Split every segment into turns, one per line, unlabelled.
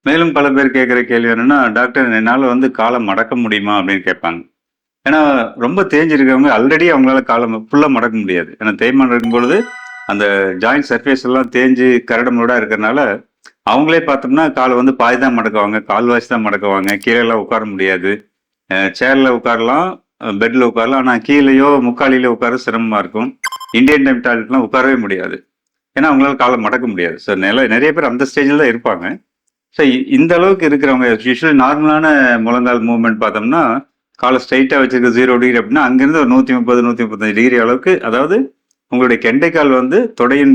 மேலும் பல பேர் கேட்குற கேள்வி என்னன்னா, டாக்டர் என்னால வந்து கால மடக்க முடியுமா? அப்படின்னு கேட்பாங்க. ஏன்னா, ரொம்ப தேய்ஞ்சிருக்கிறவங்க ஆல்ரெடி அவங்களால கால ஃபுல்லா மடக்க முடியாது. ஏன்னா தேய்மானம் இருக்கும்பொழுது, அந்த ஜாயிண்ட் சர்ஃபேஸ் எல்லாம் தேஞ்சு கரடுமுரடா இருக்கிறனால, அவங்களே பார்த்தோம்னா கால வந்து பாதி தான் மடக்குவாங்க. கால்வாசி தான் மடக்குவாங்க. கீழலாம் உட்கார முடியாது. சேர்ல உட்காரலாம், பெட்ல உட்காரலாம். ஆனா கீழயோ, முக்காலிலயோ உட்கார சிரமமா இருக்கும். இந்தியன் டைம் டாய்லெட்லாம் உட்காரவே முடியாது. ஏன்னா அவங்களால கால மடக்க முடியாது. ஸோ நெறைய பேர் அந்த ஸ்டேஜ்ல தான் இருப்பாங்க. ஸோ இந்த அளவுக்கு இருக்கிறவங்க யூசுவலி நார்மலான முழங்கால் மூவ்மெண்ட் பார்த்தோம்னா, கால ஸ்ட்ரைட்டா வச்சிருக்க 0 டிகிரி அப்படின்னா, அங்கிருந்து ஒரு 130, 135 டிகிரி அளவுக்கு அதாவது உங்களுடைய கெண்டைக்கால் வந்து தொடையின்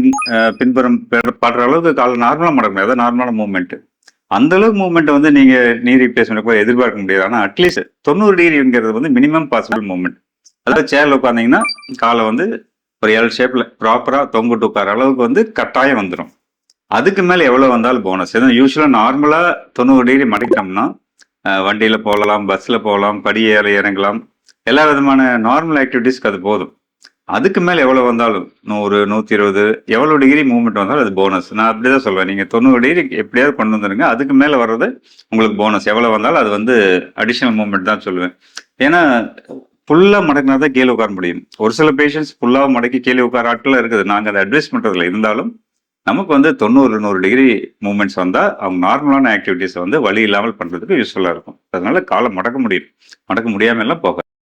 பின்புறம் படுற அளவுக்கு கால நார்மலா மடக்க முடியாது. அதான் நார்மலான மூவ்மெண்ட். அந்த அளவுக்கு மூவ்மெண்ட் வந்து நீங்க நீ ரீப்ளேஸ்மெண்ட் கூட எதிர்பார்க்க முடியாது. ஆனா அட்லீஸ்ட் 90 டிகிரிங்கிறது வந்து மினிமம் பாசிபிள் மூவ்மெண்ட். அதாவது சேர்ல உட்கார்ந்தீங்கன்னா, கால வந்து ஒரு எல் ஷேப்ல ப்ராப்பரா தொங்குட்டு உட்கார அளவுக்கு வந்து கட்டாயம் வந்துரும். அதுக்கு மேல எவ்வளவு வந்தாலும் போனஸ். ஏன்னா யூசுவலா நார்மலா 90 டிகிரி மடக்கிட்டோம்னா, வண்டியில போகலாம், பஸ்ல போகலாம், படி ஏற இறங்கலாம். எல்லா விதமான நார்மல் ஆக்டிவிட்டீஸ்க்கு அது போதும். அதுக்கு மேல எவ்வளவு வந்தாலும் 100, 120 எவ்வளவு டிகிரி மூவ்மெண்ட் வந்தாலும் அது போனஸ். நான் அப்படிதான் சொல்வேன். நீங்க 90 டிகிரி எப்படியாவது கொண்டு வந்துருங்க. அதுக்கு மேல வர்றது உங்களுக்கு போனஸ். எவ்வளவு வந்தாலும் அது வந்து அடிஷனல் மூவ்மெண்ட் தான் சொல்லுவேன். ஏன்னா ஃபுல்லா மடக்கினா தான் கீழே உட்கார முடியும். ஒரு சில பேஷண்ட்ஸ் ஃபுல்லா மடக்கி கீழே உட்கார ஆட்கள் இருக்குது. நாங்க அதை அட்வைஸ் பண்றதுல இருந்தாலும் நமக்கு வந்து 90, 100 டிகிரி மூவ்மெண்ட்ஸ் வந்தா அவங்க நார்மலான ஆக்டிவிட்டீஸ் வந்து வலி இல்லாமல் பண்றதுக்கு யூஸ்ஃபுல்லா இருக்கும். அதனால காலை மடக்க முடியும். மடக்க முடியாம எல்லாம் போகாது.